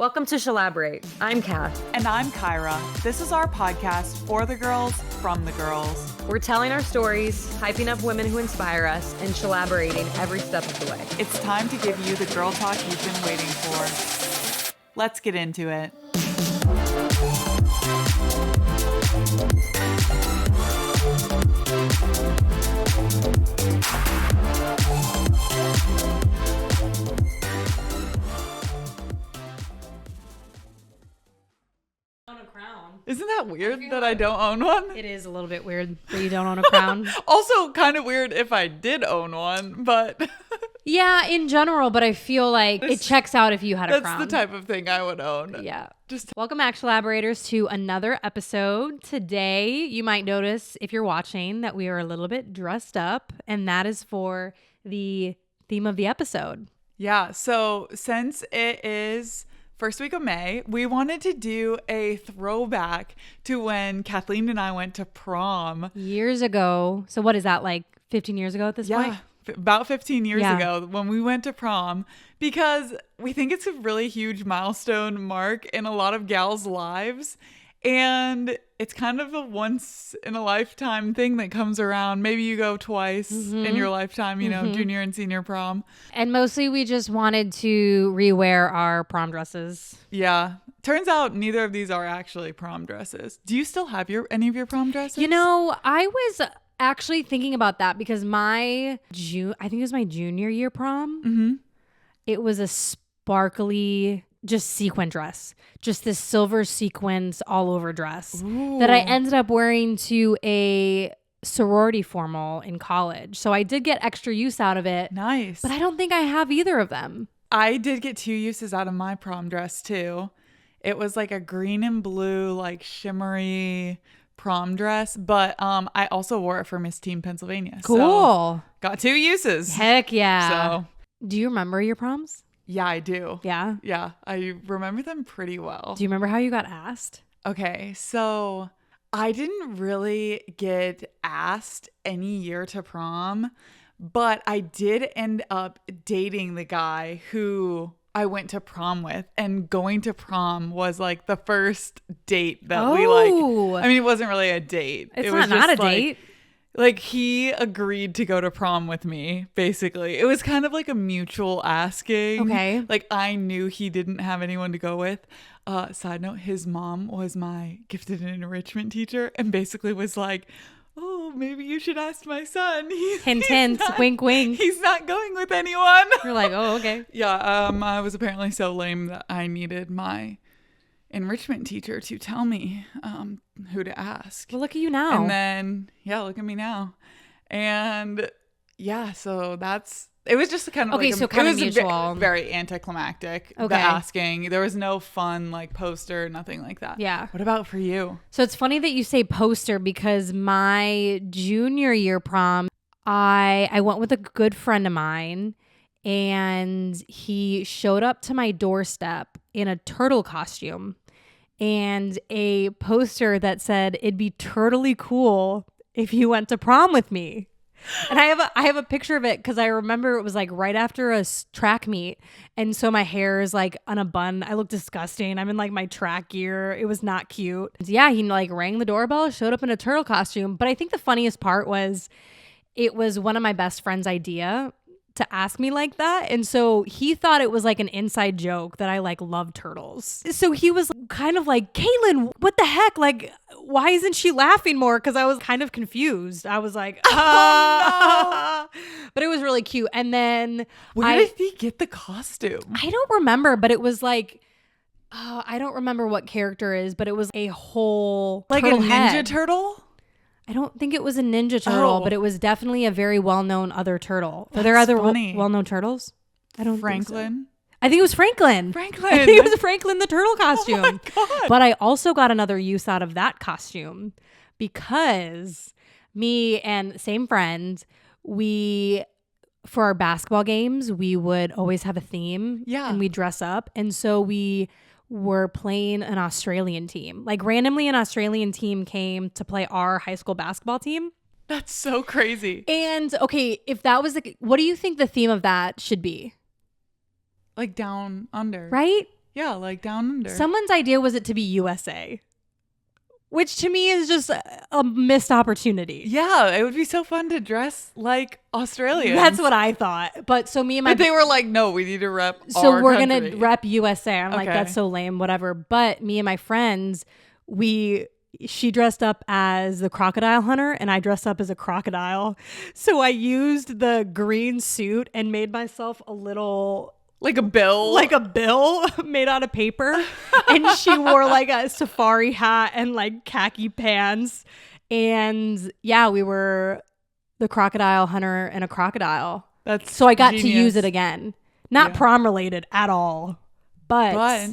Welcome to Shalaborate. I'm Kath. And I'm Kyra. This is our podcast for the girls, from the girls. We're telling our stories, hyping up women who inspire us, and shalaborating every step of the way. It's time to give you the girl talk you've been waiting for. Let's get into it. Isn't that weird that I don't own one? It is a little bit weird that you don't own a crown. Also kind of weird if I did own one, but... Yeah, in general, but I feel like it checks out if you had a crown. That's the type of thing I would own. Yeah. Welcome back, Collaborators, to another episode. Today, you might notice, if you're watching, that we are a little bit dressed up, and that is for the theme of the episode. Yeah, so since it is... first week of May, we wanted to do a throwback to when Kathleen and I went to prom. Years ago. So what is that, like 15 years ago at this point? Yeah, about 15 years ago when we went to prom, because we think it's a really huge milestone mark in a lot of gals' lives. And it's kind of a once in a lifetime thing that comes around. Maybe you go twice in your lifetime, you know, junior and senior prom. And mostly we just wanted to rewear our prom dresses. Yeah. Turns out neither of these are actually prom dresses. Do you still have any of your prom dresses? You know, I was actually thinking about that because I think it was my junior year prom. Mm-hmm. It was a sparkly... just sequin dress, just this silver sequins all over dress that I ended up wearing to a sorority formal in college. So I did get extra use out of it. Nice. But I don't think I have either of them. I did get 2 uses out of my prom dress too. It was like a green and blue, like shimmery prom dress, but I also wore it for Miss Teen Pennsylvania. Cool. So got 2 uses. Heck yeah. So do you remember your proms? Yeah, I do. Yeah? Yeah, I remember them pretty well. Do you remember how you got asked? Okay, so I didn't really get asked any year to prom, but I did end up dating the guy who I went to prom with, and going to prom was like the first date that we like. I mean, it wasn't really a date. It's it was not just a date. Like he agreed to go to prom with me, basically. It was kind of like a mutual asking. Okay. Like I knew he didn't have anyone to go with. Side note, his mom was my gifted and enrichment teacher and basically was like, oh, maybe you should ask my son. Hint, hint, wink, wink. He's not going with anyone. You're like, oh, okay. Yeah, I was apparently so lame that I needed my enrichment teacher to tell me who to ask. Well, look at you now. And then, look at me now. And so it was just kind of okay, like so kind of very, mutual. very anticlimactic, the asking. There was no fun like poster, nothing like that. Yeah. What about for you? So it's funny that you say poster because my junior year prom, I went with a good friend of mine and he showed up to my doorstep in a turtle costume and a poster that said it'd be turtly cool if you went to prom with me. And I have a picture of it because I remember it was like right after a track meet. And so my hair is like on a bun. I look disgusting. I'm in like my track gear. It was not cute. Yeah, he like rang the doorbell, showed up in a turtle costume. But I think the funniest part was it was one of my best friend's idea to ask me like that. And so he thought it was like an inside joke that I like love turtles. So he was kind of like, Caitlin, what the heck? Like, why isn't she laughing more? Because I was kind of confused. I was like, oh, no. But it was really cute. And then where did he get the costume? I don't remember, but it was like, I don't remember what character it is, but it was a whole like a ninja turtle? I don't think it was a ninja turtle, but it was definitely a very well-known other turtle. Are there other well-known turtles? I don't think so. I think it was Franklin. I think it was Franklin the turtle costume. Oh my God. But I also got another use out of that costume because me and same friend, for our basketball games, we would always have a theme. Yeah. And we dress up. And so we were playing an Australian team. Like randomly an Australian team came to play our high school basketball team. That's so crazy. And okay, if that was what do you think the theme of that should be? Like down under. Right? Yeah, like down under. Someone's idea was it to be USA, which to me is just a missed opportunity. Yeah, it would be so fun to dress like Australians. That's what I thought. But so me and my But they were like, no, we need to rep so our we're country. gonna rep USA. I'm like, Okay. that's so lame, whatever. But me and my friends, she dressed up as the crocodile hunter and I dressed up as a crocodile. So I used the green suit and made myself a little Like a bill. like a bill made out of paper. And she wore like a safari hat and like khaki pants. And yeah, we were the crocodile hunter and a crocodile. That's So I got to genius. use it again. Not Yeah. prom related at all. But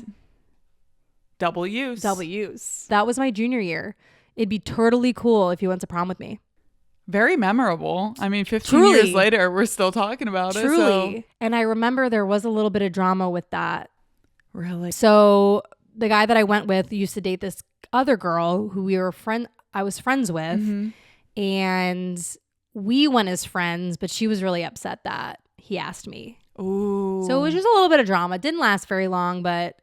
double use. double use. That was my junior year. It'd be totally cool if you went to prom with me. Very memorable. I mean, 15 Truly. years later, we're still talking about it. Truly. So. And I remember there was a little bit of drama with that. Really? So the guy that I went with used to date this other girl who I was friends with. Mm-hmm. And we went as friends, but she was really upset that he asked me. Ooh. So it was just a little bit of drama. It didn't last very long, but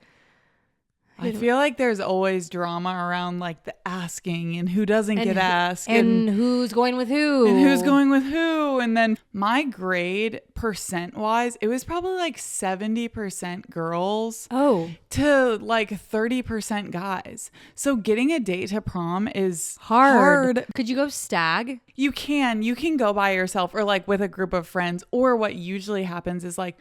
I feel like there's always drama around like the asking and who doesn't get asked and who's going with who. and who's going with who. And then my grade percent wise, it was probably like 70% girls Oh, to like 30% guys. So getting a date to prom is hard. Could you go stag? You can go by yourself or like with a group of friends, or what usually happens is like,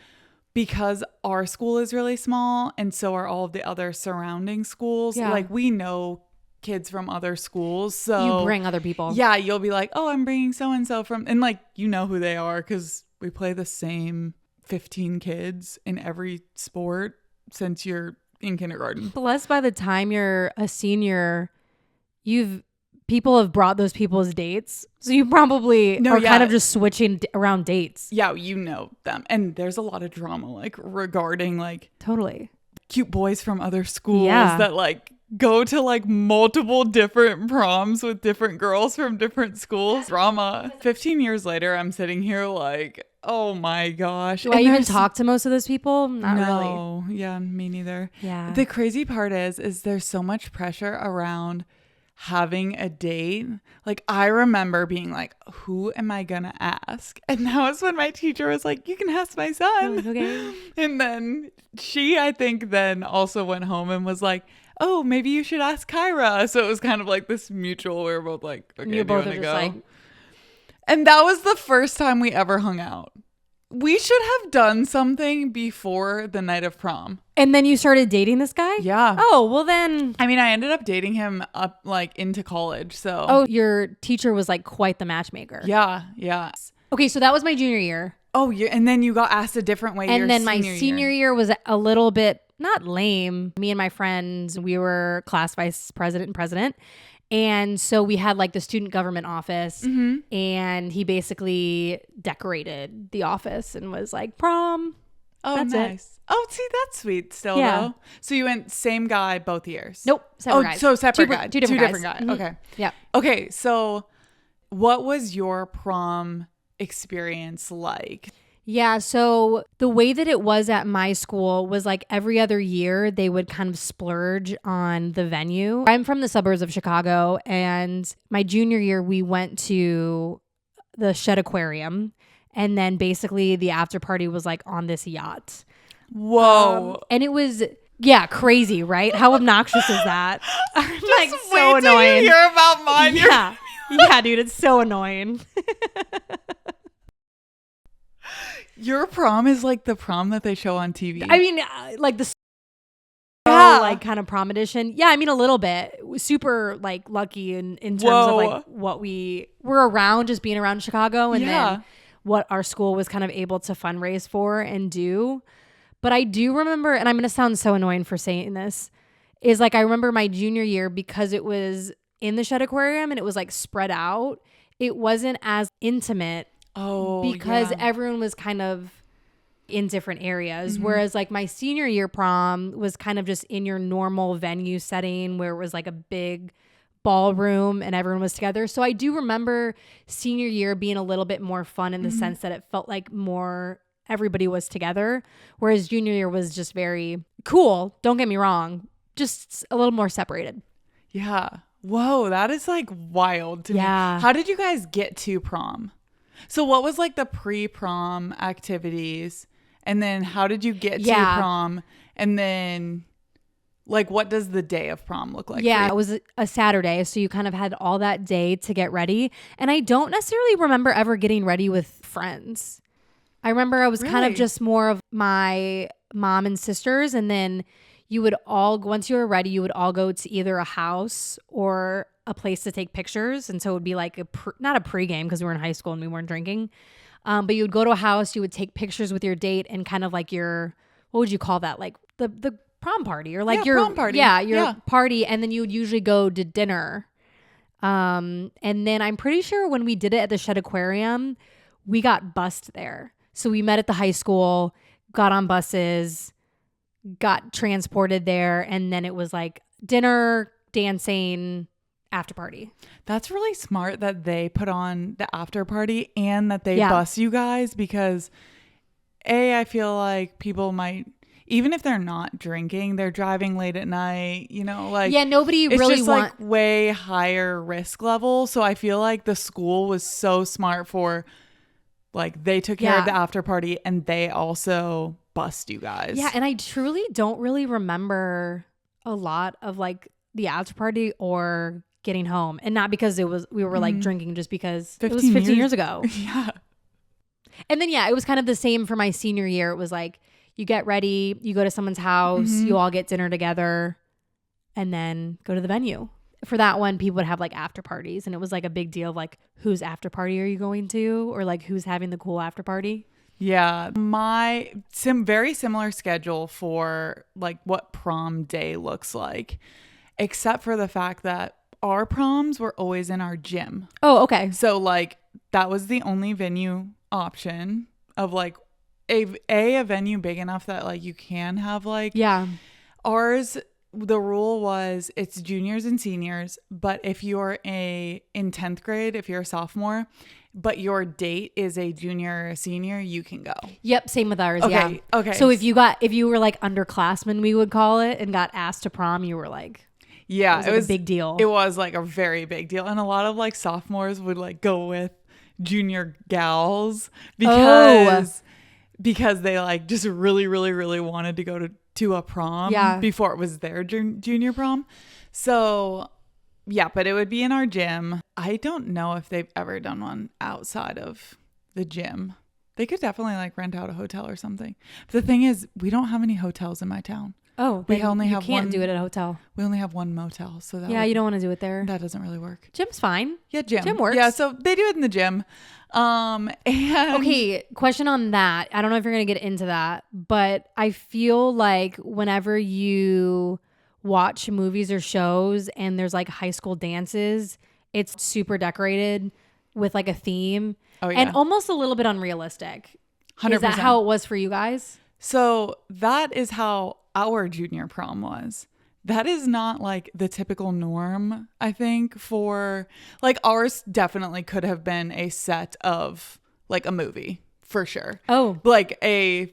because our school is really small and so are all of the other surrounding schools. Yeah. Like we know kids from other schools. So You bring other people. yeah, you'll be like, oh, I'm bringing so-and-so from, and like, you know who they are because we play the same 15 kids in every sport since you're in kindergarten. Plus, by the time you're a senior, people have brought those people as dates. So you probably are kind of just switching around dates. Yeah, you know them. And there's a lot of drama like regarding like Totally. cute boys from other schools Yeah. that like go to like multiple different proms with different girls from different schools. Drama. 15 years later, I'm sitting here like, oh my gosh. Do I even talk to most of those people? Not really. No. Yeah, me neither. Yeah. The crazy part is there's so much pressure around having a date. Like I remember being like, who am I gonna ask? And that was when my teacher was like, you can ask my son. Like, okay. And then she, I think, then also went home and was like, oh, maybe you should ask Kyra. So it was kind of like this mutual, we were both like, okay, You do you both want are to just go? like, And that was the first time we ever hung out. We should have done something before the night of prom. and then you started dating this guy? Yeah. Oh, well then. I mean, I ended up dating him up like into college. So Oh, your teacher was like quite the matchmaker. yeah, yeah. Okay, so that was my junior year. Oh, yeah. And then you got asked a different way. And your then my senior year was a little bit not lame. Me and my friends, we were class vice president and president. And so we had like the student government office, and he basically decorated the office and was like, prom. Oh, That's it. nice. Oh, see, that's sweet still, Yeah. though. So you went same guy both years? Nope. Separate Oh, guys. so separate Two guy. Two different guys. Mhm. Okay. Yeah. Okay, so what was your prom experience like? Yeah, so the way that it was at my school was like every other year they would kind of splurge on the venue. I'm from the suburbs of Chicago, and my junior year we went to the Shed Aquarium, and then basically the after party was like on this yacht. Whoa. And it was crazy, right? How obnoxious is that? I'm like Just so wait till annoying. you hear about mine. Yeah. Yeah, dude, it's so annoying. Your prom is like the prom that they show on TV. I mean, like the Yeah. like kind of prom edition. Yeah, I mean a little bit. Super like lucky in terms of Whoa. like what we were around, just being around Chicago, and Yeah. then what our school was kind of able to fundraise for and do. But I do remember, and I'm going to sound so annoying for saying this, is like I remember my junior year, because it was in the Shed Aquarium and it was like spread out. It wasn't as intimate because everyone was kind of in different areas. Whereas like my senior year prom was kind of just in your normal venue setting where it was like a big ballroom and everyone was together. So I do remember senior year being a little bit more fun in the sense that it felt like more everybody was together, whereas junior year was just very cool. Don't get me wrong. Just a little more separated. Yeah. Whoa, that is like wild to me. How did you guys get to prom? So what was like the pre-prom activities? And then how did you get to prom? And then like what does the day of prom look like? Yeah, it was a Saturday. So you kind of had all that day to get ready. And I don't necessarily remember ever getting ready with friends. I remember I was kind of just more of my mom and sisters. And then you would all, once you were ready, you would all go to either a house or a place to take pictures. And so it would be like not a pregame because we were in high school and we weren't drinking. But you would go to a house, you would take pictures with your date and kind of like your, what would you call that? Like the prom party or like your prom party. Your party. And then you would usually go to dinner. And then I'm pretty sure when we did it at the Shed Aquarium, we got bused there. So we met at the high school, got on buses, got transported there. And then it was like dinner, dancing, after party. That's really smart that they put on the after party and that they bus you guys because I feel like people might, even if they're not drinking, they're driving late at night, you know, like nobody it's really just like way higher risk level. So I feel like the school was so smart for like they took care of the after party and they also bust you guys. Yeah, and I truly don't really remember a lot of like the after party or getting home, and not because we were like drinking, just because it was 15 years ago. Yeah. And then it was kind of the same for my senior year. It was like you get ready, you go to someone's house, you all get dinner together, and then go to the venue. For that one, people would have like after parties, and it was like a big deal of like whose after party are you going to, or like who's having the cool after party. Yeah, my very similar schedule for like what prom day looks like, except for the fact that our proms were always in our gym. Oh, okay. So like that was the only venue option of like a venue big enough that like you can have like ours. The rule was it's juniors and seniors, but if you're in 10th grade, if you're a sophomore, but your date is a junior or a senior, you can go. Yep, same with ours. Okay. So if you were like underclassmen, we would call it, and got asked to prom, you were like, it was a big deal. It was like a very big deal, and a lot of like sophomores would like go with junior gals because they like just really, really, really wanted to go to a prom before it was their junior prom. So yeah, but it would be in our gym. I don't know if they've ever done one outside of the gym. They could definitely like rent out a hotel or something. But the thing is, we don't have any hotels in my town. Oh, we only have can't one. Do it at a hotel. We only have one motel, so that you don't want to do it there. That doesn't really work. Gym's fine. Yeah, gym works. Yeah, so they do it in the gym. And okay, question on that. I don't know if you're gonna get into that, but I feel like whenever you watch movies or shows and there's like high school dances, it's super decorated with like a theme, and almost a little bit unrealistic. 100%. Is that how it was for you guys? So that is how our junior prom was. That is not like the typical norm, I think, for like ours definitely could have been a set of like a movie for sure. Oh, like a,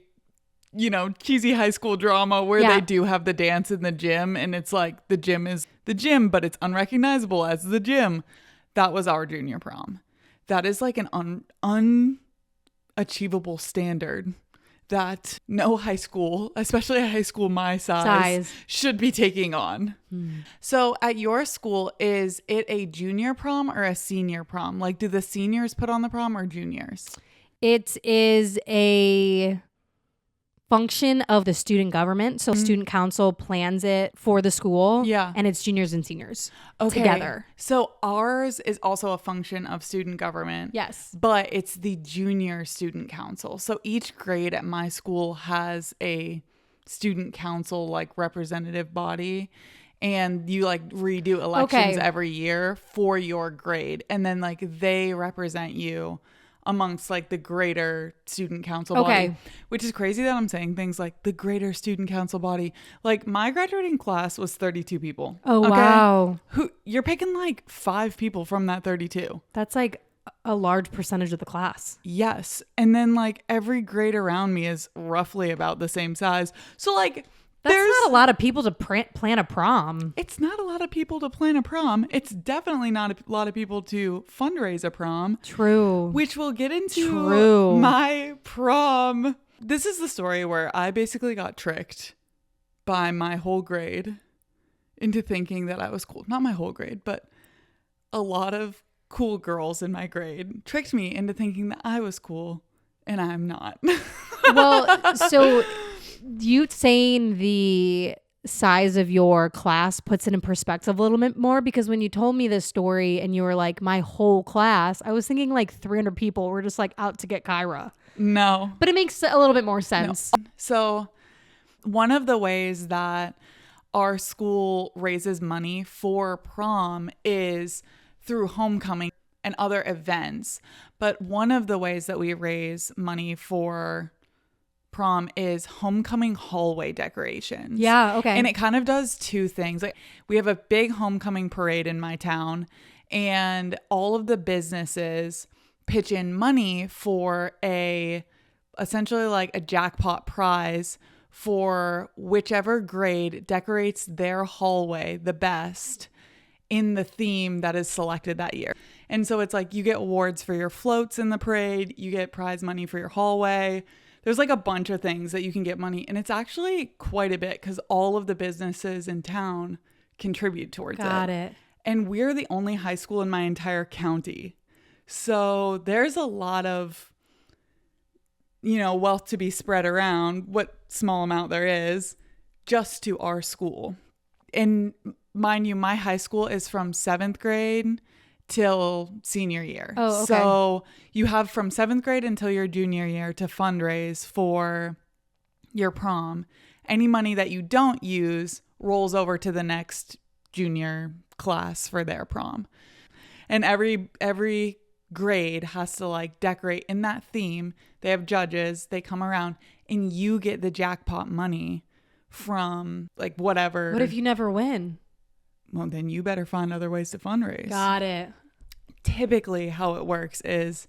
cheesy high school drama where they do have the dance in the gym, and it's like the gym is the gym, but it's unrecognizable as the gym. That was our junior prom. That is like an unachievable standard that no high school, especially a high school my size, should be taking on. So at your school, is it a junior prom or a senior prom? Like, do the seniors put on the prom or juniors? It is a function of the student government. So student council plans it for the school. Yeah. And it's juniors and seniors together. So ours is also a function of student government. Yes. But it's the junior student council. So each grade at my school has a student council like representative body. And you like redo elections every year for your grade. And then like they represent you amongst like the greater student council body, which is crazy that I'm saying things like the greater student council body. Like my graduating class was 32 people. Oh, wow. You're picking like 5 people from that 32. That's like a large percentage of the class. Yes. And then like every grade around me is roughly about the same size. So like That's not a lot of people to plan a prom. It's not a lot of people to plan a prom. It's definitely not a lot of people to fundraise a prom. True. Which we'll get into my prom. This is the story where I basically got tricked by my whole grade into thinking that I was cool. Not my whole grade, but a lot of cool girls in my grade tricked me into thinking that I was cool, and I'm not. Well, so you saying the size of your class puts it in perspective a little bit more, because when you told me this story and you were like, my whole class, I was thinking like 300 people were just like out to get Kyra. No. But it makes a little bit more sense. No. So one of the ways that our school raises money for prom is through homecoming and other events. But one of the ways that we raise money for prom is homecoming hallway decorations. Yeah, okay. And it kind of does two things. Like, we have a big homecoming parade in my town, and all of the businesses pitch in money for essentially like a jackpot prize for whichever grade decorates their hallway the best in the theme that is selected that year. And so it's like you get awards for your floats in the parade, you get prize money for your hallway. There's like a bunch of things that you can get money, and it's actually quite a bit because all of the businesses in town contribute towards it. Got it. And we're the only high school in my entire county. So there's a lot of, wealth to be spread around, what small amount there is, just to our school. And mind you, my high school is from 7th grade till senior year. Oh, okay. So you have from 7th grade until your junior year to fundraise for your prom. Any money that you don't use rolls over to the next junior class for their prom. And every grade has to like decorate in that theme. They have judges, they come around, and you get the jackpot money from like whatever. What if you never win? Well, then you better find other ways to fundraise. Got it. Typically how it works is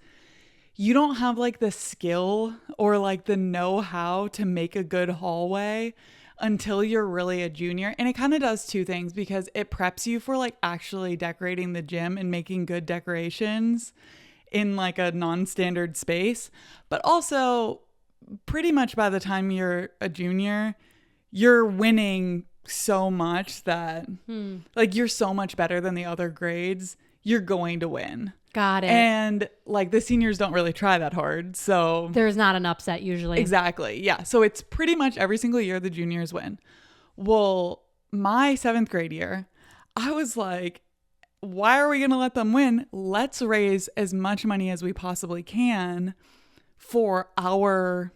you don't have like the skill or like the know-how to make a good hallway until you're really a junior. And it kind of does two things, because it preps you for like actually decorating the gym and making good decorations in like a non-standard space. But also pretty much by the time you're a junior, you're winning so much that like you're so much better than the other grades, you're going to win. Got it. And like the seniors don't really try that hard. So there's not an upset usually. Exactly. Yeah. So it's pretty much every single year the juniors win. Well, my 7th grade year, I was like, why are we going to let them win? Let's raise as much money as we possibly can for our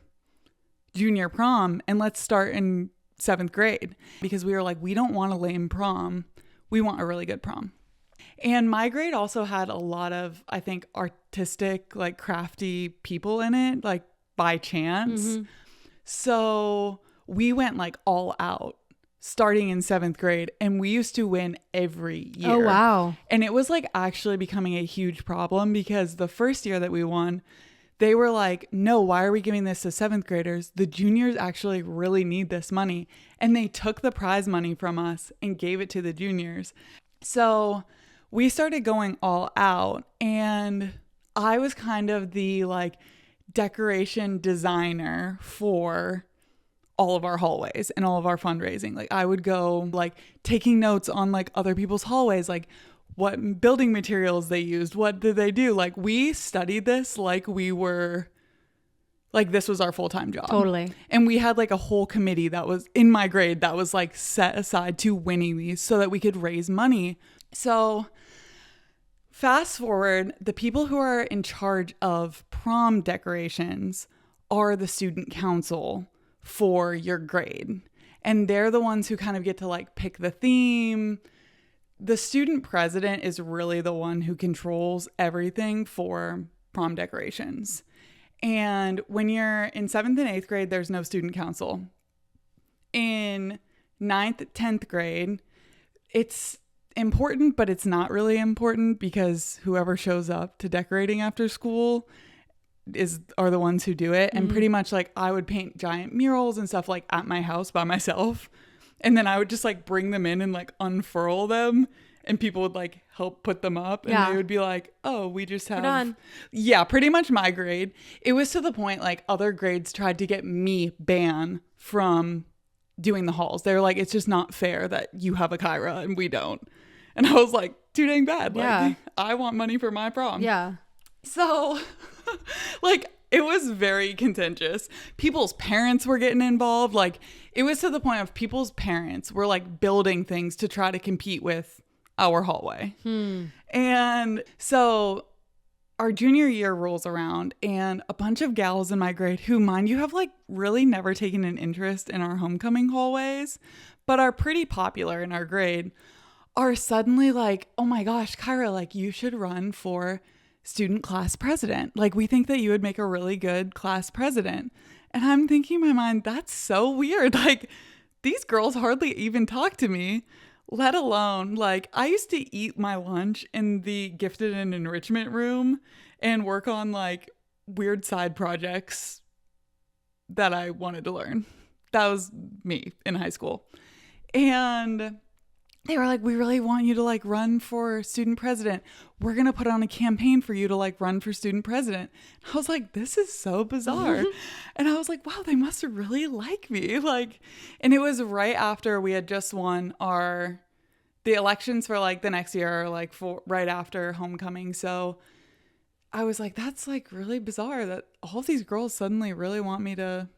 junior prom, and let's start in 7th grade, because we were like, we don't want a lame prom. We want a really good prom. And my grade also had a lot of, I think, artistic, like crafty people in it, like by chance. Mm-hmm. So we went like all out starting in 7th grade, and we used to win every year. Oh, wow. And it was like actually becoming a huge problem, because the first year that we won, they were like, no, why are we giving this to 7th graders? The juniors actually really need this money. And they took the prize money from us and gave it to the juniors. So we started going all out, and I was kind of the like decoration designer for all of our hallways and all of our fundraising. Like I would go like taking notes on like other people's hallways, like what building materials they used, what did they do? Like we studied this like we were, like this was our full-time job. Totally. And we had like a whole committee that was in my grade that was like set aside to winning these so that we could raise money. So fast forward, the people who are in charge of prom decorations are the student council for your grade. And they're the ones who kind of get to like pick the theme. The student president is really the one who controls everything for prom decorations. And when you're in 7th and 8th grade, there's no student council. In 9th, 10th grade, it's important, but it's not really important, because whoever shows up to decorating after school are the ones who do it. And pretty much like I would paint giant murals and stuff like at my house by myself. And then I would just like bring them in and like unfurl them, and people would like help put them up, and they would be like, oh, we just have, done. Yeah, pretty much my grade. It was to the point like other grades tried to get me banned from doing the halls. They were like, it's just not fair that you have a Kyra and we don't. And I was like, too dang bad. Like, I want money for my prom. Yeah. So like it was very contentious. People's parents were getting involved. Like it was to the point of people's parents were like building things to try to compete with our hallway. And so our junior year rolls around, and a bunch of gals in my grade who, mind you, have like really never taken an interest in our homecoming hallways, but are pretty popular in our grade, are suddenly like, oh my gosh, Kyra, like you should run for student class president. Like we think that you would make a really good class president. And I'm thinking in my mind, that's so weird. Like these girls hardly even talk to me, let alone like I used to eat my lunch in the gifted and enrichment room and work on like weird side projects that I wanted to learn. That was me in high school. And they were like, we really want you to like run for student president. We're going to put on a campaign for you to like run for student president. I was like, this is so bizarre. And I was like, wow, they must really like me. Like, and it was right after we had just won the elections for like the next year, like for right after homecoming. So I was like, that's like really bizarre that all these girls suddenly really want me to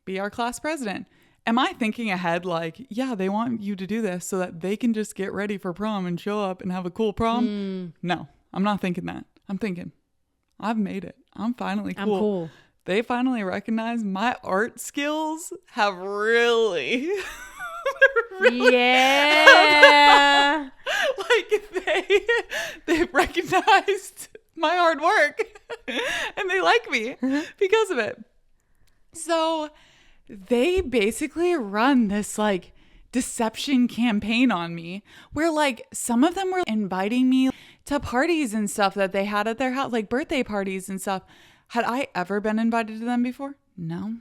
be our class president. Am I thinking ahead like, yeah, they want you to do this so that they can just get ready for prom and show up and have a cool prom? No, I'm not thinking that. I'm thinking, I've made it. I'm finally cool. I'm cool. They finally recognize my art skills have really, Yeah. like they recognized my hard work and they like me because of it. So they basically run this like deception campaign on me where like some of them were inviting me to parties and stuff that they had at their house, like birthday parties and stuff. Had I ever been invited to them before? No.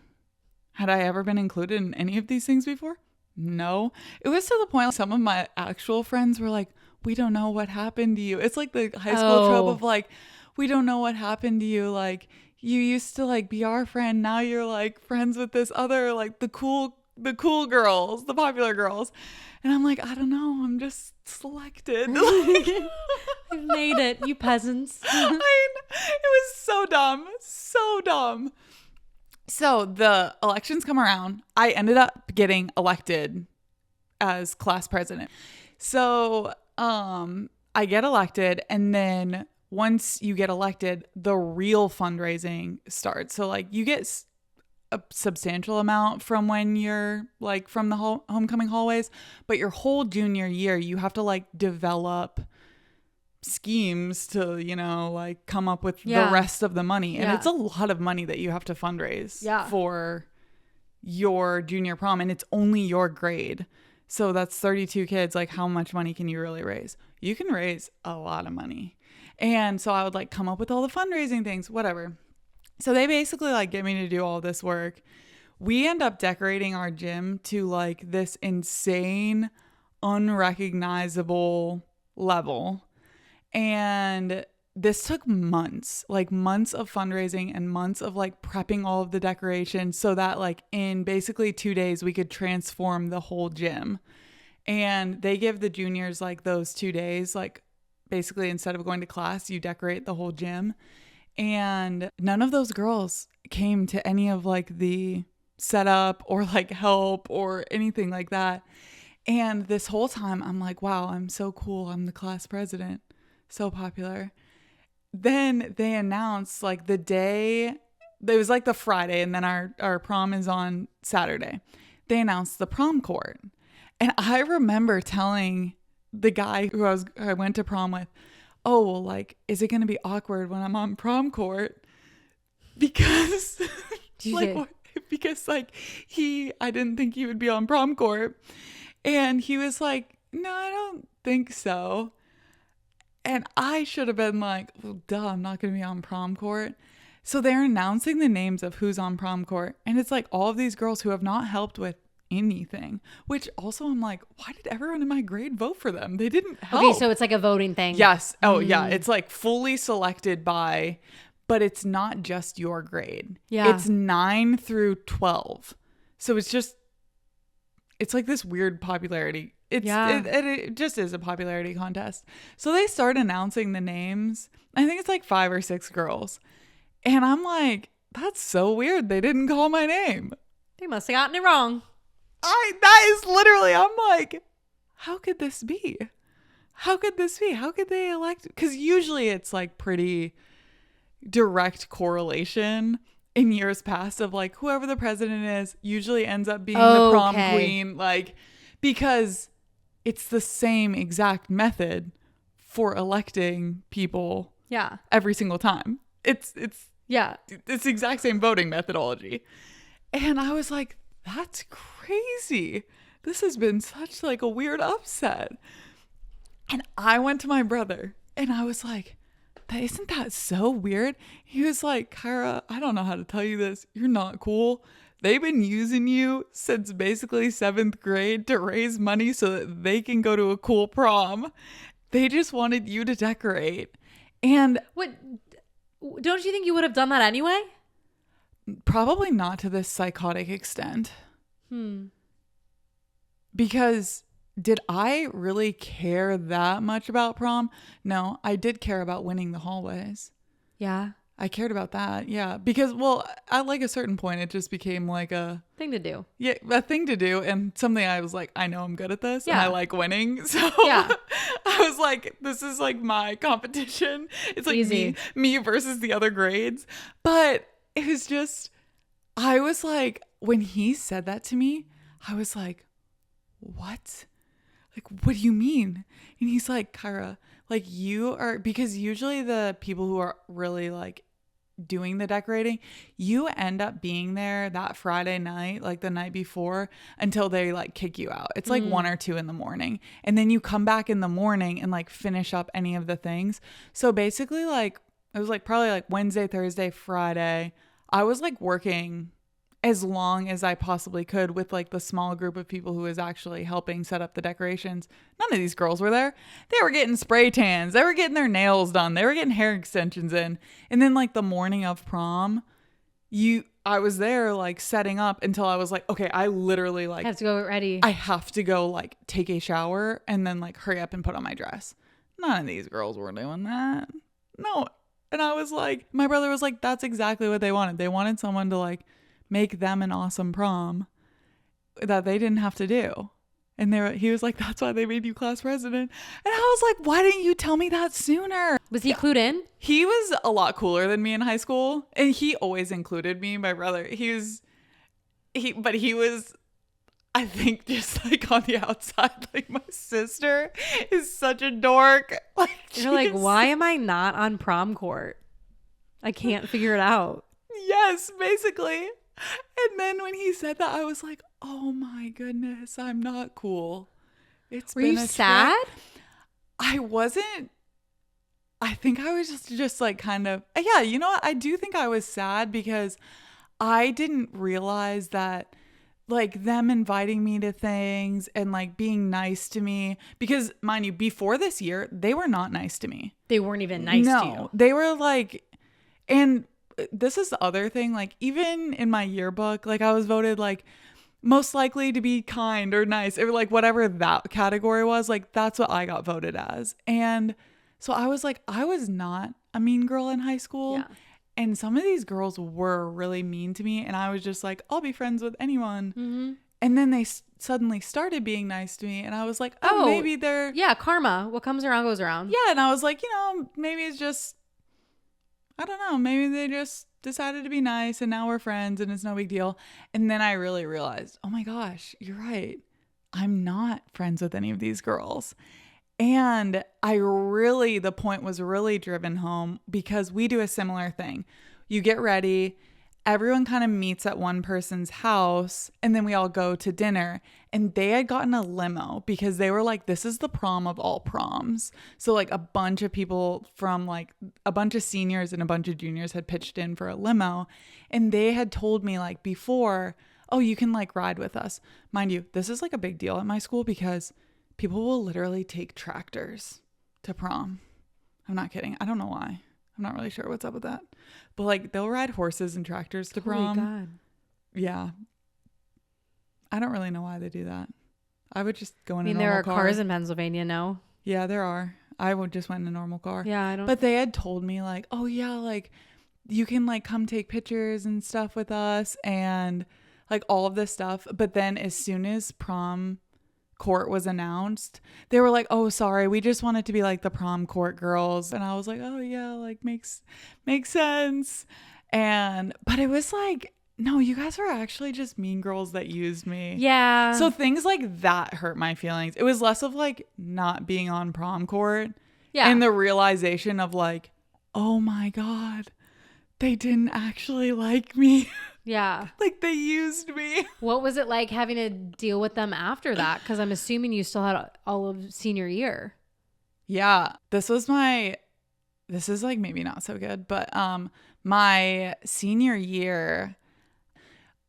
Had I ever been included in any of these things before? No. It was to the point some of my actual friends were like, we don't know what happened to you. It's like the high school trope of like, we don't know what happened to you. Like you used to like be our friend. Now you're like friends with this other, like the cool girls, the popular girls. And I'm like, I don't know. I'm just selected. You've made it, you peasants. It was so dumb. So dumb. So the elections come around. I ended up getting elected as class president. So I get elected, and then once you get elected, the real fundraising starts. So like you get a substantial amount from when you're like from the homecoming hallways, but your whole junior year, you have to like develop schemes to, you know, like come up with the rest of the money. And it's a lot of money that you have to fundraise for your junior prom, and it's only your grade. So that's 32 kids. Like how much money can you really raise? You can raise a lot of money. And so I would like come up with all the fundraising things, whatever. So they basically like get me to do all this work. We end up decorating our gym to like this insane, unrecognizable level. And this took months, like months of fundraising and months of like prepping all of the decorations so that like in basically 2 days we could transform the whole gym. And they give the juniors like those 2 days, like basically instead of going to class, you decorate the whole gym. And none of those girls came to any of like the setup or like help or anything like that. And this whole time I'm like, wow, I'm so cool. I'm the class president. So popular. Then they announced like the day, it was like the Friday, and then our prom is on Saturday. They announced the prom court. And I remember telling the guy who I went to prom with, oh, well, like, is it going to be awkward when I'm on prom court? Because because like I didn't think he would be on prom court. And he was like, no, I don't think so. And I should have been like, well, duh, I'm not going to be on prom court. So they're announcing the names of who's on prom court. And it's like all of these girls who have not helped with anything, which also I'm like, why did everyone in my grade vote for them? They didn't help. Okay, so it's like a voting thing. Yes. Oh, yeah. It's like fully selected by, but it's not just your grade. Yeah. It's 9 through 12. So it's like this weird popularity. It just is a popularity contest. So they start announcing the names. I think it's like 5 or 6 girls. And I'm like, that's so weird. They didn't call my name. They must have gotten it wrong. That is literally, I'm like, how could this be? How could this be? How could they elect? Because usually it's like pretty direct correlation in years past of like whoever the president is usually ends up being the prom queen, like, because it's the same exact method for electing people. Yeah. Every single time. It's the exact same voting methodology. And I was like, that's crazy. This has been such like a weird upset. And I went to my brother and I was like, isn't that so weird? He was like, Kyra, I don't know how to tell you this. You're not cool. They've been using you since basically 7th grade to raise money so that they can go to a cool prom. They just wanted you to decorate. And what? Don't you think you would have done that anyway? Probably not to this psychotic extent. Because did I really care that much about prom? No, I did care about winning the hallways. Yeah. I cared about that. Yeah. Because, well, at like a certain point, it just became like a thing to do. Yeah, a thing to do. And something I was like, I know I'm good at this. Yeah. And I like winning. So yeah. I was like, this is like my competition. It's like easy. Me versus the other grades. But it was just, I was like, when he said that to me, I was like, what? Like, what do you mean? And he's like, Kyra, like you are, because usually the people who are really like doing the decorating, you end up being there that Friday night, like the night before, until they like kick you out. It's like 1 or 2 in the morning. And then you come back in the morning and like finish up any of the things. So basically like, it was like probably like Wednesday, Thursday, Friday. I was like working as long as I possibly could with like the small group of people who was actually helping set up the decorations. None of these girls were there. They were getting spray tans. They were getting their nails done. They were getting hair extensions in. And then like the morning of prom, I was there like setting up until I was like, okay, I literally like have to go ready. I have to go like take a shower and then like hurry up and put on my dress. None of these girls were doing that. No. And I was like, my brother was like, that's exactly what they wanted. They wanted someone to like make them an awesome prom that they didn't have to do. And he was like, that's why they made you class president. And I was like, why didn't you tell me that sooner? Was he clued in? He was a lot cooler than me in high school. And he always included me, my brother. He was, I think, just like on the outside, like my sister is such a dork. Like, you're like, why am I not on prom court? I can't figure it out. Yes, basically. And then when he said that, I was like, oh my goodness, I'm not cool. Were you sad? I wasn't. I think I was just like kind of, yeah, you know what? I do think I was sad because I didn't realize that like them inviting me to things and like being nice to me, because mind you, before this year, they were not nice to me. They weren't even nice to you. They were like, and this is the other thing, like even in my yearbook, like I was voted like most likely to be kind or nice or like whatever that category was, like that's what I got voted as. And so I was like, I was not a mean girl in high school. Yeah. And some of these girls were really mean to me. And I was just like, I'll be friends with anyone. Mm-hmm. And then they suddenly started being nice to me. And I was like, oh, maybe they're. Yeah, karma. What comes around goes around. Yeah. And I was like, maybe it's just, I don't know. Maybe they just decided to be nice and now we're friends and it's no big deal. And then I really realized, oh my gosh, you're right. I'm not friends with any of these girls. And the point was really driven home because we do a similar thing. You get ready everyone kind of meets at one person's house and then we all go to dinner. And they had gotten a limo because they were like, this is the prom of all proms. So like a bunch of people from like a bunch of seniors and a bunch of juniors had pitched in for a limo. And they had told me like before, oh, you can like ride with us. Mind you, this is like a big deal at my school because people will literally take tractors to prom. I'm not kidding. I don't know why. I'm not really sure what's up with that. But like they'll ride horses and tractors to prom. Holy God. Yeah. I don't really know why they do that. I would just go in a normal car. There are cars in Pennsylvania, no? Yeah, there are. I would just went in a normal car. Yeah, I don't. But they had told me like, oh yeah, like you can like come take pictures and stuff with us and like all of this stuff. But then as soon as prom court was announced, they were like, oh, sorry, we just want it to be like the prom court girls. And I was like, oh yeah, like makes sense. But it was like, no, you guys were actually just mean girls that used me. Yeah. So things like that hurt my feelings. It was less of like not being on prom court. Yeah. And the realization of like, oh my God, they didn't actually like me. Yeah. Like they used me. What was it like having to deal with them after that? Because I'm assuming you still had all of senior year. Yeah. This is like maybe not so good, but my senior year,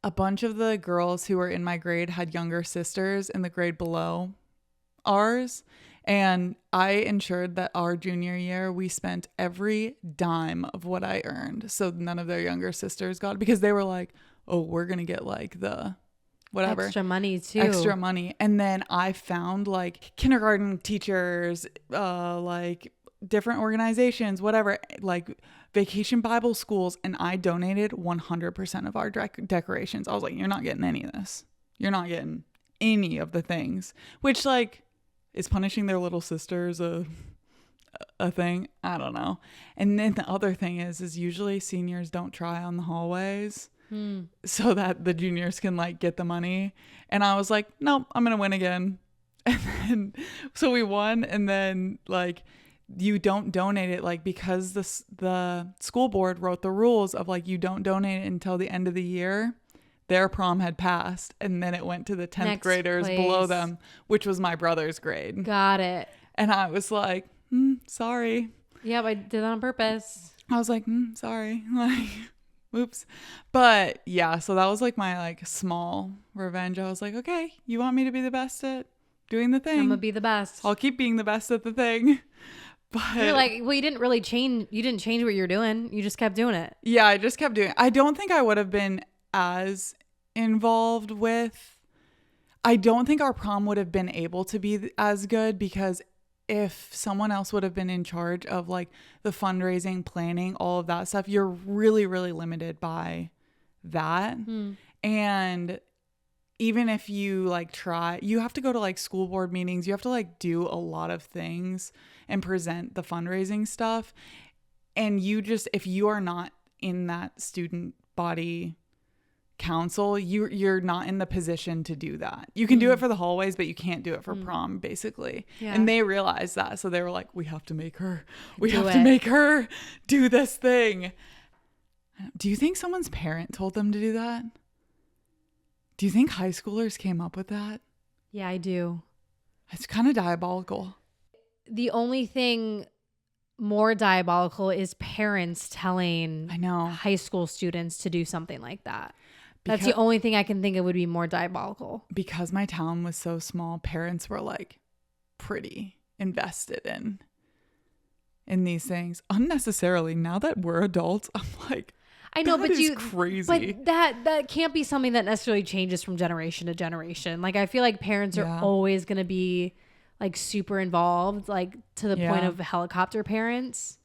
a bunch of the girls who were in my grade had younger sisters in the grade below ours. And I ensured that our junior year, we spent every dime of what I earned. So none of their younger sisters got it because they were like, oh, we're going to get like the whatever. Extra money too. Extra money. And then I found like kindergarten teachers, like different organizations, whatever, like vacation Bible schools. And I donated 100% of our decorations. I was like, you're not getting any of this. You're not getting any of the things, which like, is punishing their little sisters a thing? I don't know. And then the other thing is usually seniors don't try on the hallways so that the juniors can like get the money. And I was like, nope, I'm going to win again. And then, so we won. And then like, you don't donate it like because the school board wrote the rules of like, you don't donate it until the end of the year. Their prom had passed, and then it went to the 10th Next graders place. below them, which was my brother's grade. Got it. And I was like, sorry. Yeah, but I did that on purpose. I was like, sorry. Like, oops. But yeah, so that was like my like small revenge. I was like, okay, you want me to be the best at doing the thing? I'm gonna be the best. I'll keep being the best at the thing. But you're like, well, you didn't really change. You didn't change what you're doing. You just kept doing it. Yeah, I just kept doing it. I don't think I would have been as involved with, I don't think our prom would have been able to be as good because if someone else would have been in charge of like the fundraising, planning, all of that stuff, you're really, really limited by that. And even if you like try, you have to go to like school board meetings, you have to like do a lot of things and present the fundraising stuff. And you just, if you are not in that student body council, you're not in the position to do that. You can do it for the hallways, but you can't do it for prom, basically. Yeah. And they realized that, so they were like, we have to make her do this thing. Do you think someone's parent told them to do that? Do you think high schoolers came up with that? Yeah, I do. It's kind of diabolical. The only thing more diabolical is parents telling high school students to do something like that. That's the only thing I can think of would be more diabolical. Because my town was so small, parents were like pretty invested in these things unnecessarily. Now that we're adults, I'm like, I know, that is crazy. But that can't be something that necessarily changes from generation to generation. Like I feel like parents are always going to be like super involved, like to the point of helicopter parents.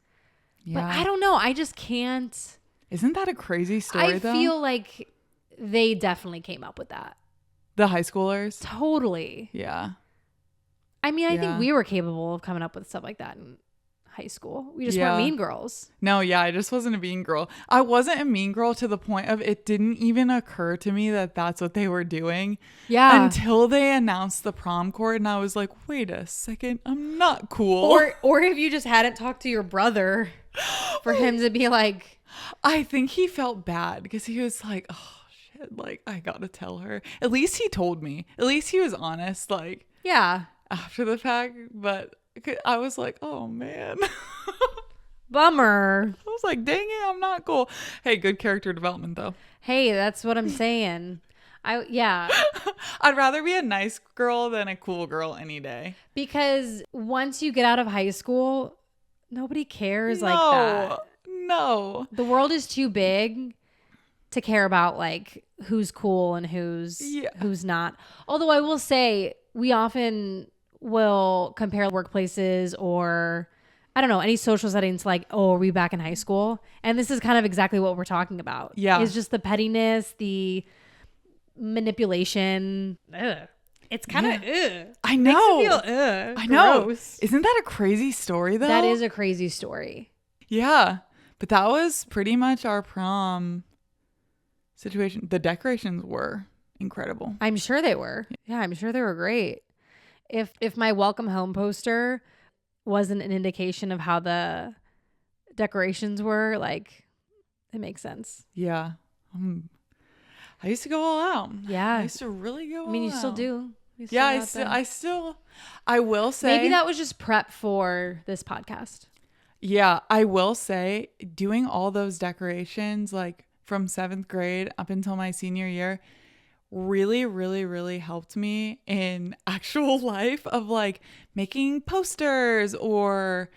Yeah. But I don't know. I just can't. Isn't that a crazy story though? I feel like they definitely came up with that. The high schoolers? Totally. Yeah. I mean, I think we were capable of coming up with stuff like that in high school. We just weren't mean girls. No, yeah, I just wasn't a mean girl. I wasn't a mean girl to the point of it didn't even occur to me that that's what they were doing. Yeah. Until they announced the prom court and I was like, wait a second, I'm not cool. Or if you just hadn't talked to your brother for him to be like, I think he felt bad because he was like, oh shit, like I gotta tell her. At least he told me. At least he was honest, like Yeah. after the fact. But I was like, oh man. Bummer. I was like, dang it, I'm not cool. Hey, good character development though. Hey, that's what I'm saying. Yeah. I'd rather be a nice girl than a cool girl any day. Because once you get out of high school, nobody cares like that. No. The world is too big to care about like who's cool and who's not. Although I will say we often will compare workplaces or I don't know, any social settings like, oh, are we back in high school? And this is kind of exactly what we're talking about. Yeah. It's just the pettiness, the manipulation. Ugh. It's kind of I know. Makes you feel I know. gross. Isn't that a crazy story though? That is a crazy story. Yeah. But that was pretty much our prom situation. The decorations were incredible. I'm sure they were. Yeah, I'm sure they were great. If my welcome home poster wasn't an indication of how the decorations were, like, it makes sense. Yeah. I used to go all out. Yeah. I used to really go all out. I mean, you still do. Yeah, I will say. Maybe that was just prep for this podcast. Yeah, I will say doing all those decorations like from 7th grade up until my senior year really, really, really helped me in actual life of like making posters or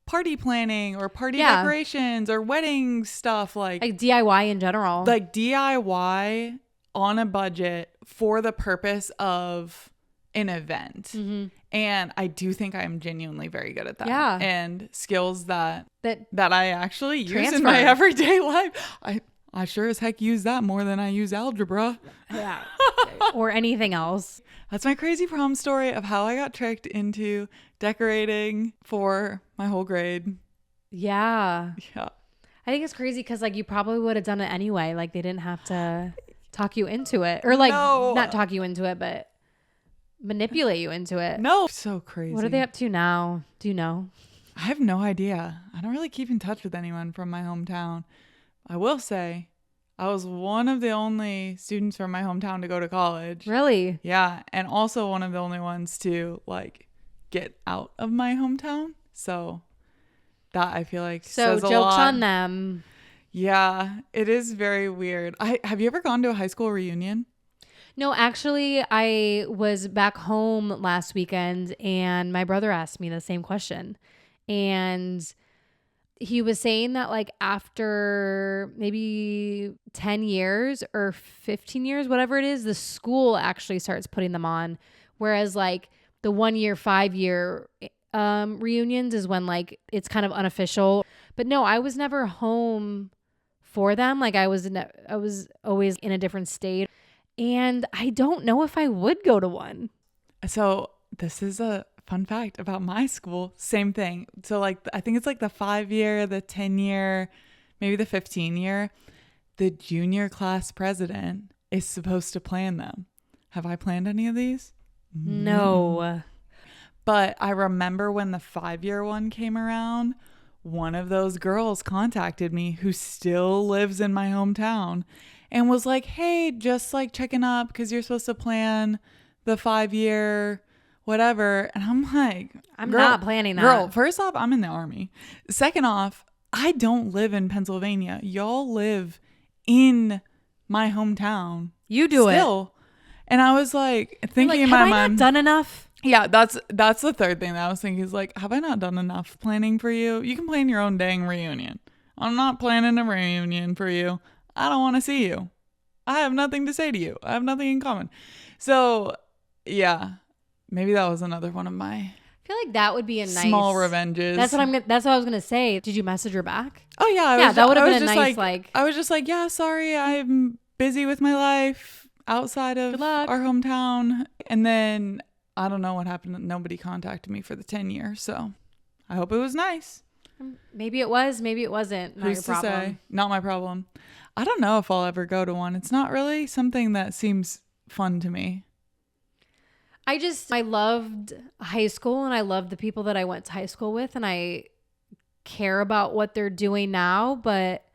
party planning or party decorations or wedding stuff like DIY in general. Like DIY on a budget for the purpose of an event. Mm-hmm. And I do think I am genuinely very good at that. Yeah. And skills that I actually use in my everyday life. I sure as heck use that more than I use algebra. Yeah. Or anything else. That's my crazy prom story of how I got tricked into decorating for my whole grade. Yeah. Yeah. I think it's crazy because like you probably would have done it anyway. Like they didn't have to talk you into it. Or like not talk you into it, but manipulate you into it. No. So crazy. What are they up to now? Do you know? I have no idea. I don't really keep in touch with anyone from my hometown. I will say I was one of the only students from my hometown to go to college. Really? Yeah. And also one of the only ones to like get out of my hometown. So that I feel like says a jokes lot. on them. Yeah. It is very weird. Have you ever gone to a high school reunion? No, actually, I was back home last weekend and my brother asked me the same question. And he was saying that like after maybe 10 years or 15 years, whatever it is, the school actually starts putting them on. Whereas like the 1 year, 5 year reunions is when like it's kind of unofficial. But no, I was never home for them. Like I was always in a different state. And I don't know if I would go to one. So this is a fun fact about my school. Same thing. So like, I think it's like the 5 year, the 10 year, maybe the 15 year. The junior class president is supposed to plan them. Have I planned any of these? No. But I remember when the 5 year one came around, one of those girls contacted me who still lives in my hometown and was like, hey, just like checking up because you're supposed to plan the 5 year whatever. And I'm like, I'm not planning that. Girl, first off, I'm in the Army. Second off, I don't live in Pennsylvania. Y'all live in my hometown. You do still. And I was like thinking in my mind, have I not done enough? Yeah, that's the third thing that I was thinking is like, have I not done enough planning for you? You can plan your own dang reunion. I'm not planning a reunion for you. I don't want to see you. I have nothing to say to you. I have nothing in common. So, yeah, maybe that was another one of my I feel like that would be a nice small revenges. That's what I was gonna say. Did you message her back? Oh yeah, that would have been a nice like. I was just like, yeah, sorry, I'm busy with my life outside of our hometown, and then I don't know what happened. Nobody contacted me for the 10 years, so I hope it was nice. Maybe it was, maybe it wasn't. Not your problem. To say? Not my problem. I don't know if I'll ever go to one. It's not really something that seems fun to me. I loved high school and I loved the people that I went to high school with, and I care about what they're doing now, but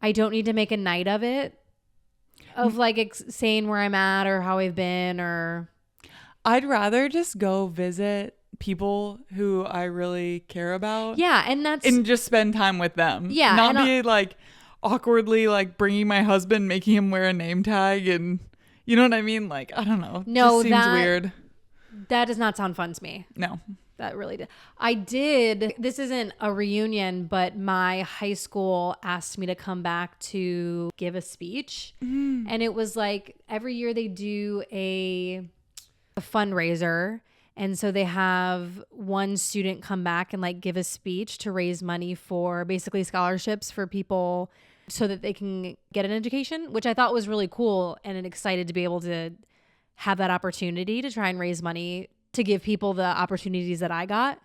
I don't need to make a night of it, of like saying where I'm at or how I've been, or I'd rather just go visit people who I really care about. yeah, and just spend time with them. Yeah, Not be like awkwardly like bringing my husband, making him wear a name tag, and you know what I mean? Like, I don't know. No, just seems weird. That does not sound fun to me. No. That really did. This isn't a reunion, but my high school asked me to come back to give a speech. And it was like every year they do a fundraiser. And so they have one student come back and like give a speech to raise money for basically scholarships for people so that they can get an education, which I thought was really cool, and excited to be able to have that opportunity to try and raise money to give people the opportunities that I got.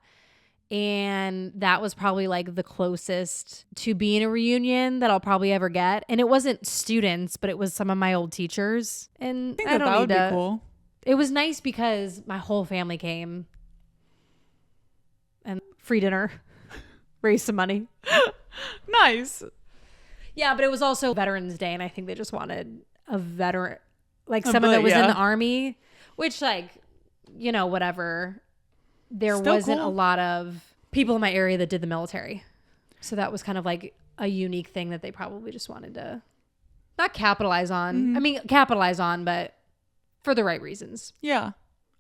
And that was probably like the closest to being a reunion that I'll probably ever get. And it wasn't students, but it was some of my old teachers. And I think that would be cool. It was nice because my whole family came, and free dinner, raised some money. Nice. Yeah, but it was also Veterans Day, and I think they just wanted a veteran, like someone that was in the Army, which like, you know, whatever. There Still wasn't cool. a lot of people in my area that did the military. So that was kind of like a unique thing that they probably just wanted to not capitalize on. Mm-hmm. I mean, capitalize on, but for the right reasons. Yeah.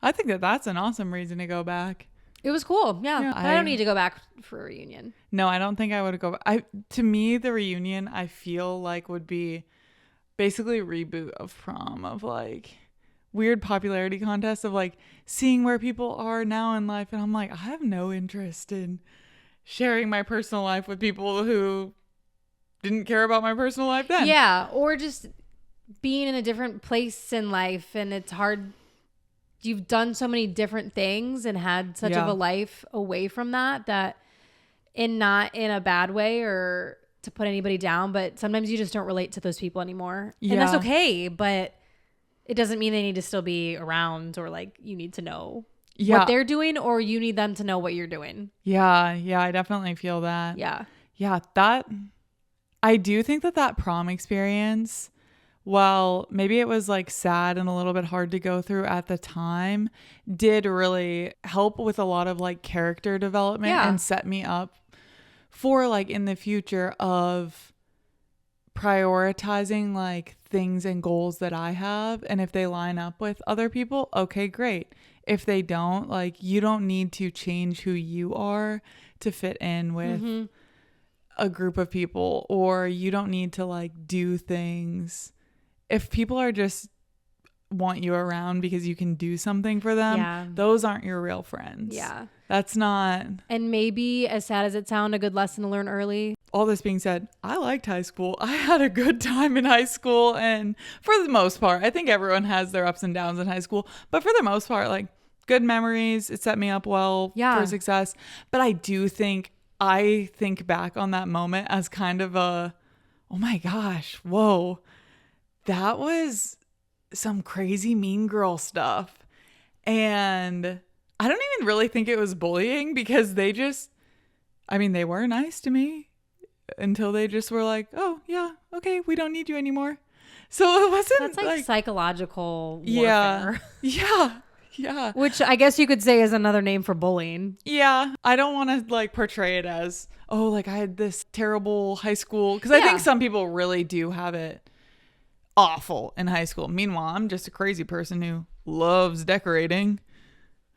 I think that that's an awesome reason to go back. It was cool. Yeah. Yeah, But I don't need to go back for a reunion. No, I don't think I would go. To me, the reunion I feel like would be basically a reboot of prom, of like weird popularity contest of like seeing where people are now in life. And I'm like, I have no interest in sharing my personal life with people who didn't care about my personal life then. Yeah. Or just being in a different place in life, and it's hard. You've done so many different things and had such of a life away from that, and not in a bad way or to put anybody down, but sometimes you just don't relate to those people anymore. Yeah. And that's okay, but it doesn't mean they need to still be around, or like you need to know what they're doing, or you need them to know what you're doing. Yeah. Yeah. I definitely feel that. Yeah. Yeah. I do think that prom experience, well, maybe it was like sad and a little bit hard to go through at the time, did really help with a lot of like character development and set me up for like in the future of prioritizing like things and goals that I have. And if they line up with other people, okay, great. If they don't, like you don't need to change who you are to fit in with a group of people, or you don't need to like do things. If people are just want you around because you can do something for them, those aren't your real friends. Yeah. That's not. And maybe, as sad as it sounds, a good lesson to learn early. All this being said, I liked high school. I had a good time in high school. And for the most part, I think everyone has their ups and downs in high school. But for the most part, like good memories. It set me up well for success. But I think back on that moment as kind of a, oh my gosh, whoa, that was some crazy mean girl stuff. And I don't even really think it was bullying, because they were nice to me until they just were like, oh yeah, okay, we don't need you anymore. So it wasn't. That's like psychological warfare. Yeah. Which I guess you could say is another name for bullying. Yeah. I don't want to like portray it as, oh, like I had this terrible high school. Because I think some people really do have it awful in high school. Meanwhile, I'm just a crazy person who loves decorating.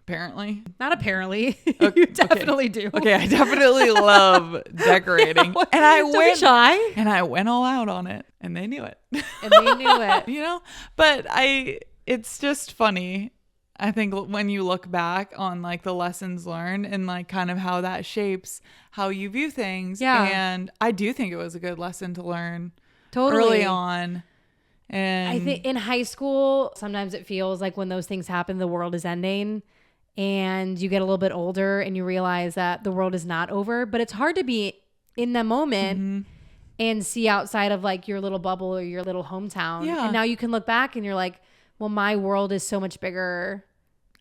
Apparently. Not apparently. You definitely do. Okay, I definitely love decorating. And I went shy. And I went all out on it. And they knew it. And they knew it. You know? But it's just funny. I think when you look back on like the lessons learned and like kind of how that shapes how you view things. Yeah. And I do think it was a good lesson to learn early on. And I think in high school, sometimes it feels like when those things happen, the world is ending, and you get a little bit older and you realize that the world is not over. But it's hard to be in the moment and see outside of like your little bubble or your little hometown. Yeah. And now you can look back and you're like, well, my world is so much bigger.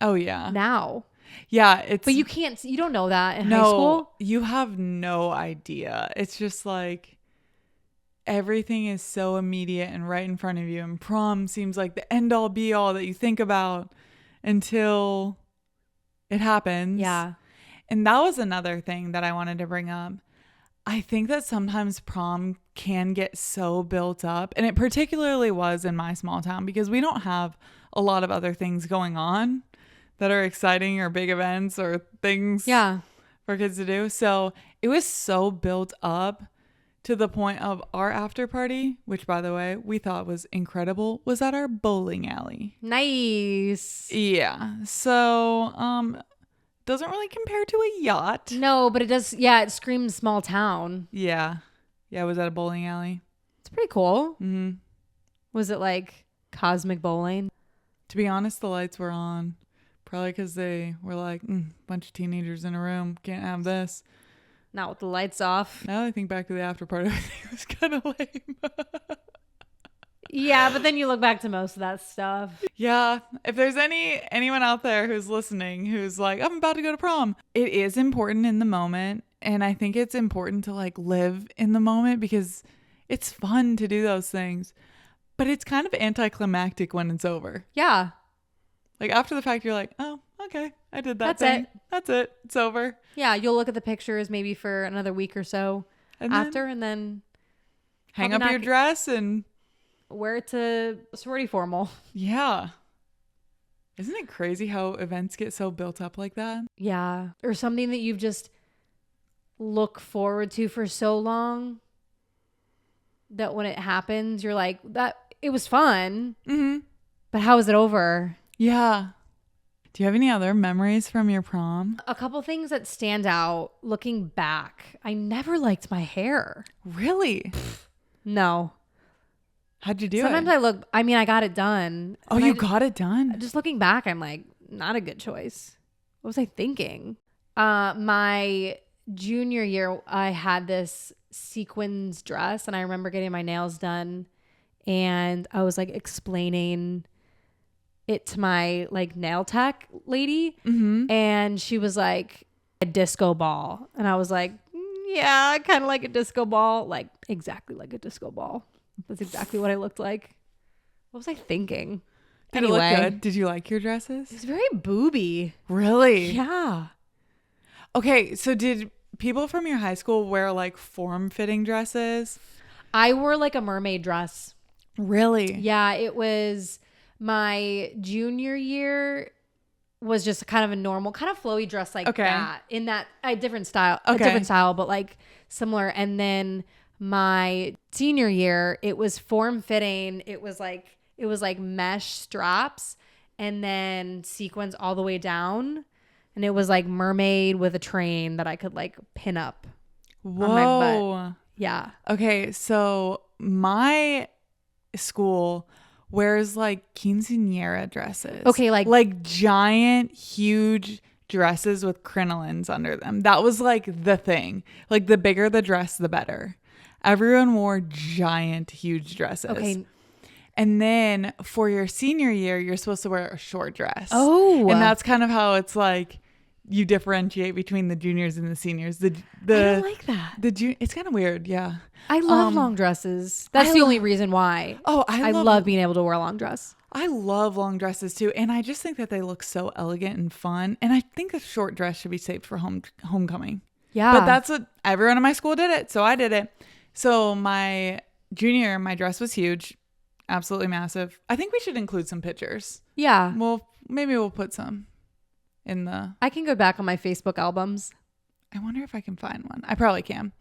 Oh yeah. Now. Yeah, it's But you don't know that in high no, school. you have no idea. It's just like everything is so immediate and right in front of you, and prom seems like the end all be all that you think about until it happens. Yeah. And that was another thing that I wanted to bring up. I think that sometimes prom can get so built up, and it particularly was in my small town because we don't have a lot of other things going on that are exciting or big events or things Yeah. for kids to do. So it was so built up to the point of our after party, which by the way, we thought was incredible, was at our bowling alley. Nice. Yeah. So, doesn't really compare to a yacht. No, but it does. Yeah, it screams small town. Yeah. Yeah, it was at a bowling alley. It's pretty cool. Mm-hmm. Was it like cosmic bowling? To be honest, the lights were on. Probably because they were like, bunch of teenagers in a room. Can't have this. Not with the lights off. Now that I think back to the after party, I think it was kind of lame. Yeah, but then you look back to most of that stuff. Yeah. If there's anyone out there who's listening who's like, I'm about to go to prom, it is important in the moment. And I think it's important to like live in the moment because it's fun to do those things. But it's kind of anticlimactic when it's over. Yeah. Like after the fact, you're like, oh, okay, I did that That's thing. it. That's it. It's over. Yeah, you'll look at the pictures maybe for another week or so And after, and then hang probably up your not- dress and wear it to sorority formal. yeah. Isn't it crazy how events get so built up like that? Yeah. Or something that you've just look forward to for so long that when it happens, you're like, that it was fun, but how is it over? Yeah. Do you have any other memories from your prom? A couple things that stand out looking back. I never liked my hair. Really? No. How'd you do Sometimes it? I got it done. Oh, And you got it done? just looking back, I'm like, not a good choice. What was I thinking? My junior year, I had this sequins dress, and I remember getting my nails done, and I was like explaining it to my like nail tech lady, and she was like, a disco ball, and I was like, yeah, kind of like a disco ball, like exactly like a disco ball. That's exactly what I looked like. What was I thinking? Did it look good? Did you like your dresses? It was very booby. Really? Yeah. Okay, so did people from your high school wear like form-fitting dresses? I wore like a mermaid dress. Really? Yeah, it was my junior year was just kind of a normal, kind of flowy dress like that. In that a different style, but like similar. And then my senior year, it was form fitting. It was like mesh straps and then sequins all the way down. And it was like mermaid with a train that I could like pin up on my butt. Yeah. Okay, so my school wears like quinceañera dresses. Okay, like giant, huge dresses with crinolines under them. That was like the thing. Like the bigger the dress, the better. Everyone wore giant, huge dresses. Okay. And then for your senior year, you're supposed to wear a short dress. Oh. And that's kind of how it's like you differentiate between the juniors and the seniors. I don't like that. It's kind of weird, yeah. I love long dresses. That's the only reason why. Oh, I love being able to wear a long dress. I love long dresses too, and I just think that they look so elegant and fun. And I think a short dress should be saved for homecoming. Yeah. But that's what everyone in my school did it, so I did it. So my junior, my dress was huge, absolutely massive. I think we should include some pictures. Yeah. Well, maybe we'll put some in the... I can go back on my Facebook albums. I wonder if I can find one. I probably can.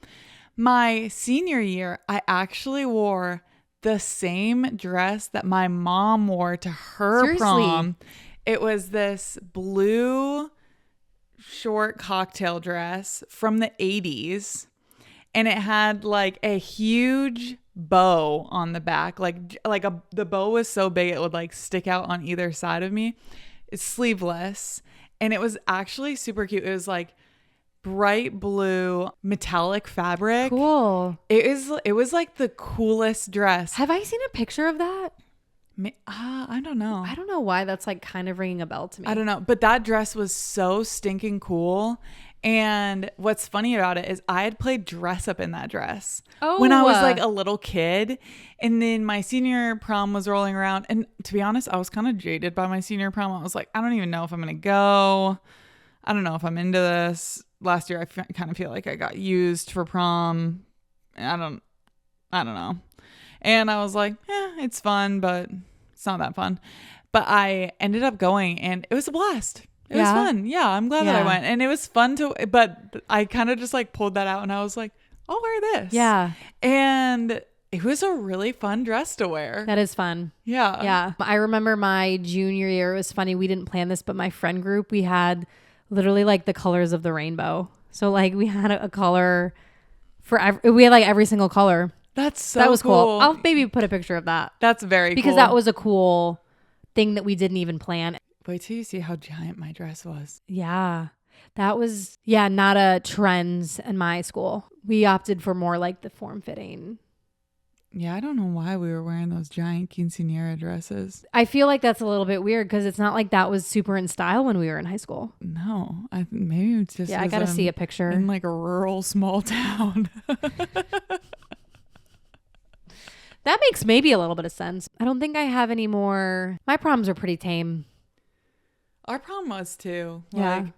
My senior year, I actually wore the same dress that my mom wore to her prom. It was this blue short cocktail dress from the 80s. And it had like a huge bow on the back. The bow was so big it would like stick out on either side of me. It's sleeveless. And it was actually super cute. It was like bright blue metallic fabric. Cool. It was like the coolest dress. Have I seen a picture of that? I don't know. I don't know why that's like kind of ringing a bell to me. I don't know. But that dress was so stinking cool. And what's funny about it is I had played dress up in that dress when I was like a little kid. And then my senior prom was rolling around. And to be honest, I was kind of jaded by my senior prom. I was like, I don't even know if I'm going to go. I don't know if I'm into this. Last year, I kind of feel like I got used for prom. I don't know. And I was like, it's fun, but it's not that fun. But I ended up going and it was a blast. It was fun. Yeah, I'm glad that I went. And it was fun but I kind of just like pulled that out and I was like, I'll wear this. Yeah. And it was a really fun dress to wear. That is fun. Yeah. Yeah. I remember my junior year. It was funny. We didn't plan this, but my friend group, we had literally like the colors of the rainbow. So like we had a color we had like every single color. That was cool. I'll maybe put a picture of that. That's very cool. Because that was a cool thing that we didn't even plan. Wait till you see how giant my dress was. Yeah. That was, not a trend in my school. We opted for more like the form-fitting. Yeah, I don't know why we were wearing those giant quinceañera dresses. I feel like that's a little bit weird because it's not like that was super in style when we were in high school. No, maybe it's just I gotta see a picture in like a rural small town. That makes maybe a little bit of sense. I don't think I have any more. My proms are pretty tame. Our prom was too. Yeah. Like,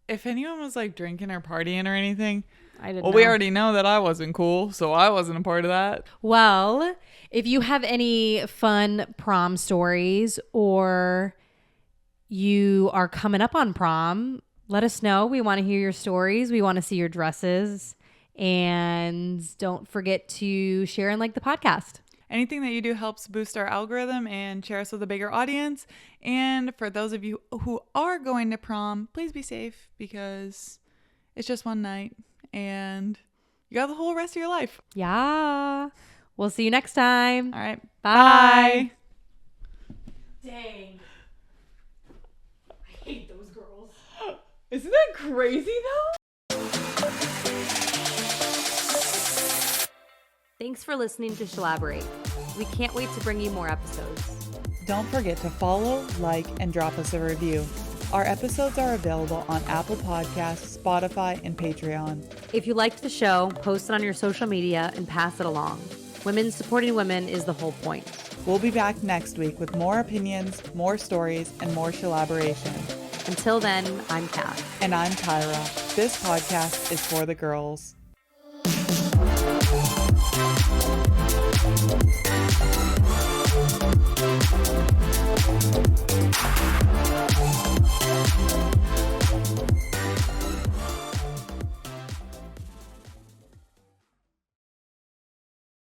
if anyone was like drinking or partying or anything, I didn't. Well, we already know that I wasn't cool, so I wasn't a part of that. Well, if you have any fun prom stories or you are coming up on prom, let us know. We want to hear your stories. We want to see your dresses. And don't forget to share and like the podcast. Anything that you do helps boost our algorithm and share us with a bigger audience. And for those of you who are going to prom, please be safe because it's just one night and you got the whole rest of your life. Yeah. We'll see you next time. All right. Bye. Dang. I hate those girls. Isn't that crazy though? Thanks for listening to Shalaborate. We can't wait to bring you more episodes. Don't forget to follow, like, and drop us a review. Our episodes are available on Apple Podcasts, Spotify, and Patreon. If you liked the show, post it on your social media and pass it along. Women supporting women is the whole point. We'll be back next week with more opinions, more stories, and more shalaboration. Until then, I'm Kat. And I'm Kyra. This podcast is for the girls.